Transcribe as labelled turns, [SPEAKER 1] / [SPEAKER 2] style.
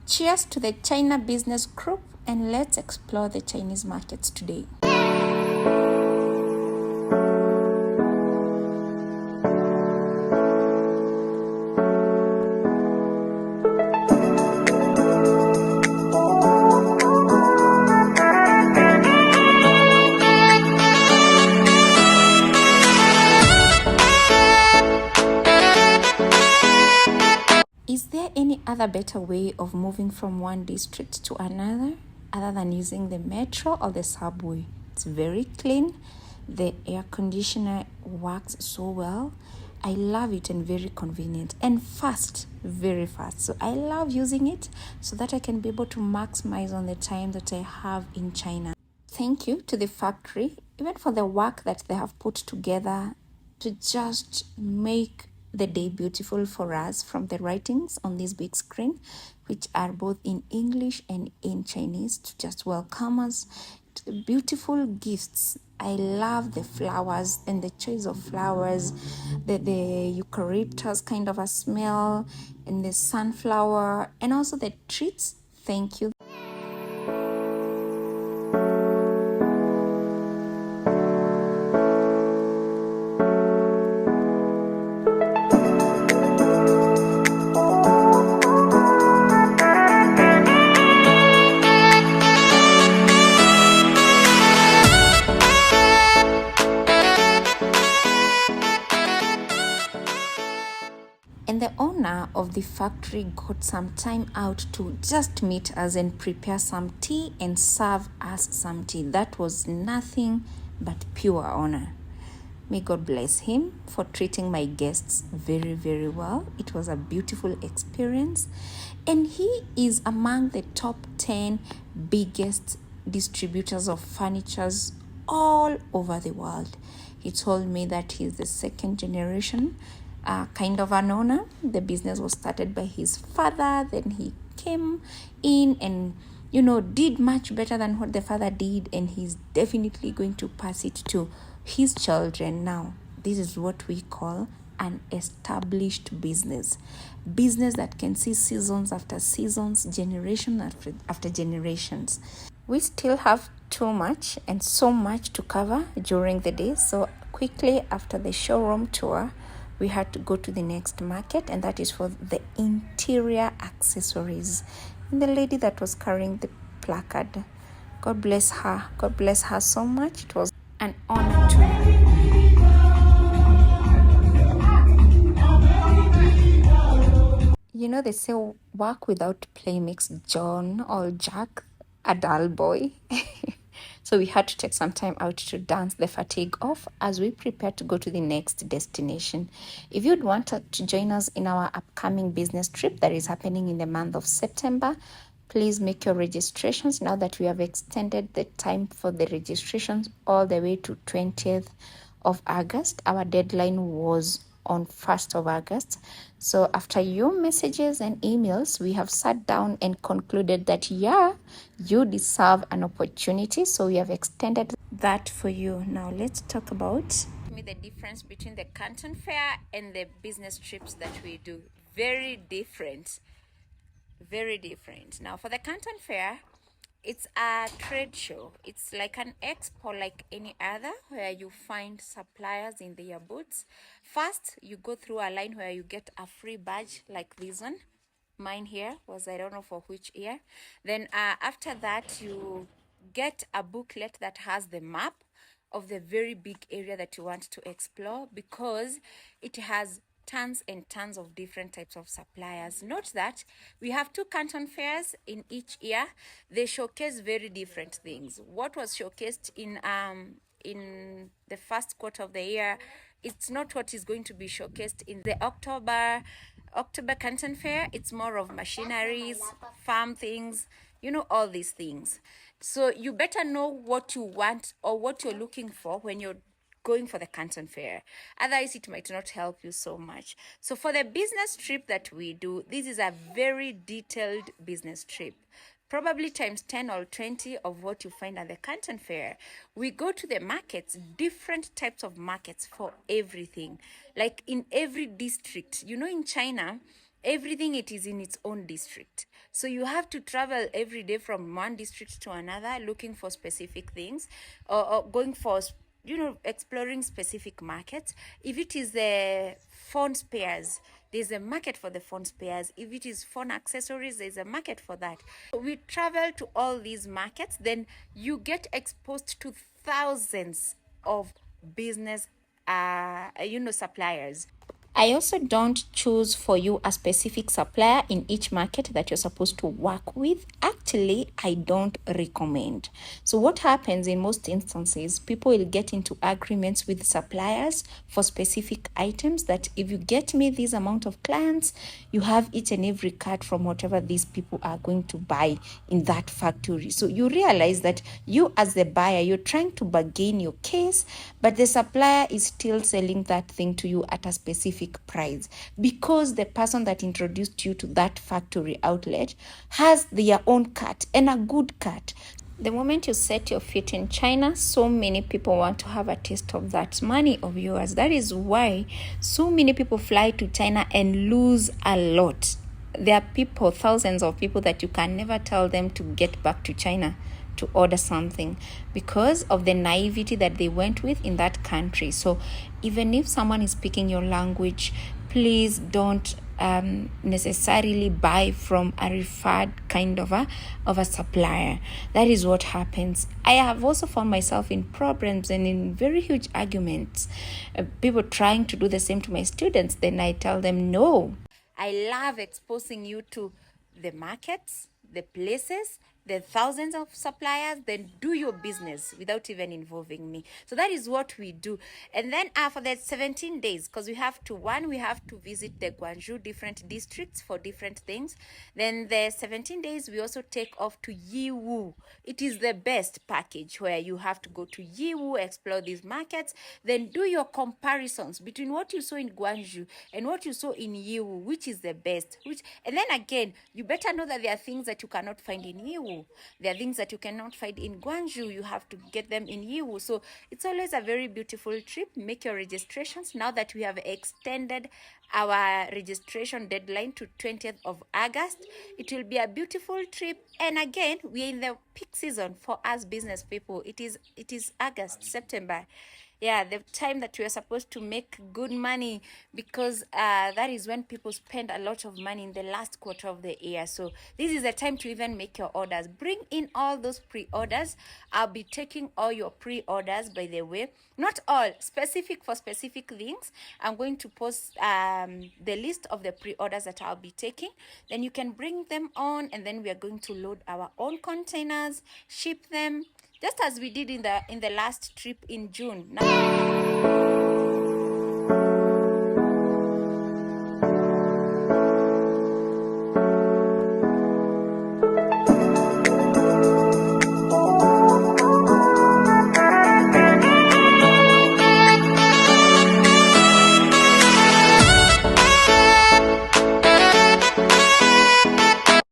[SPEAKER 1] Cheers to the China business group, and let's explore the Chinese markets today. Is there any other better way of moving from one district to another other than using the metro or the subway? It's very clean. The air conditioner works so well. I love it and very convenient and fast, very fast. So I love using it so that I can be able to maximize on the time that I have in China. Thank you to the factory, even for the work that they have put together to just make the day beautiful for us, from the writings on this big screen, which are both in English and in Chinese, to just welcome us, to the beautiful gifts. I love the flowers and the choice of flowers, the eucalyptus kind of a smell, and the sunflower, and also the treats. Thank you. And the owner of the factory got some time out to just meet us and prepare some tea and serve us some tea. That was nothing but pure honor. May God bless him for treating my guests very, very well. It was a beautiful experience. And he is among the top 10 biggest distributors of furnitures all over the world. He told me that he's the second generation kind of an owner. The business was started by his father, then he came in and did much better than what the father did, and he's definitely going to pass it to his children. Now, this is what we call an established business that can see seasons after seasons, generation after generations. We still have too much and so much to cover during the day, so quickly after the showroom tour, we had to go to the next market, and that is for the interior accessories. And the lady that was carrying the placard, God bless her. God bless her so much. It was an honor to they say work without play makes John or Jack a dull boy. So we had to take some time out to dance the fatigue off as we prepare to go to the next destination. If you'd want to join us in our upcoming business trip that is happening in the month of September, please make your registrations now that we have extended the time for the registrations all the way to 20th of August. Our deadline was on 1st of August. So after your messages and emails, we have sat down and concluded that, you deserve an opportunity. So we have extended that for you. Now let's talk about the difference between the Canton Fair and the business trips that we do. Very different. Very different. Now for the Canton Fair, it's a trade show. It's like an expo like any other, where you find suppliers in their booths. First, you go through a line where you get a free badge like this one. Mine here was, I don't know for which year. Then after that, you get a booklet that has the map of the very big area that you want to explore, because it has tons and tons of different types of suppliers. Note that we have 2 Canton Fairs in each year. They showcase very different things. What was showcased in the first quarter of the year, it's not what is going to be showcased in the October Canton Fair. It's more of machineries, farm things, all these things. So you better know what you want or what you're looking for when you're going for the Canton Fair. Otherwise, it might not help you so much. So for the business trip that we do, this is a very detailed business trip. Probably times 10 or 20 of what you find at the Canton Fair. We go to the markets, different types of markets for everything. Like in every district, in China, everything, it is in its own district. So you have to travel every day from one district to another looking for specific things, or going for exploring specific markets. If it is the phone spares, there's a market for the phone spares. If it is phone accessories, there's a market for that. So we travel to all these markets, then you get exposed to thousands of business suppliers. I also don't choose for you a specific supplier in each market that you're supposed to work with. Actually, I don't recommend. So what happens in most instances, people will get into agreements with suppliers for specific items that if you get me this amount of clients, you have each and every cut from whatever these people are going to buy in that factory. So you realize that you as the buyer, you're trying to bargain your case, but the supplier is still selling that thing to you at a specific price because the person that introduced you to that factory outlet has their own cut and a good cut. The moment you set your feet in China, so many people want to have a taste of that money of yours. That is why so many people fly to China and lose a lot. There are people, thousands of people, that you can never tell them to get back to China to order something because of the naivety that they went with in that country. So even if someone is speaking your language, please don't necessarily buy from a referred kind of a supplier. That is what happens. I have also found myself in problems and in very huge arguments, people trying to do the same to my students. Then I tell them, no, I love exposing you to the markets, the places, the thousands of suppliers, then do your business without even involving me. So that is what we do. And then for the 17 days, because we have to visit the Guangzhou different districts for different things. Then the 17 days, we also take off to Yiwu. It is the best package where you have to go to Yiwu, explore these markets, then do your comparisons between what you saw in Guangzhou and what you saw in Yiwu, which is the best. And then again, you better know that there are things that you cannot find in Yiwu. There are things that you cannot find in Guangzhou. You have to get them in Yiwu. So it's always a very beautiful trip. Make your registrations now that we have extended our registration deadline to 20th of August. It will be a beautiful trip. And again, we're in the peak season for us business people. It is August, September. Yeah, the time that we are supposed to make good money, because that is when people spend a lot of money in the last quarter of the year. So this is the time to even make your orders. Bring in all those pre-orders. I'll be taking all your pre-orders, by the way. Not all, specific for specific things. I'm going to post the list of the pre-orders that I'll be taking. Then you can bring them on, and then we are going to load our own containers, ship them, just as we did in the last trip in June. Now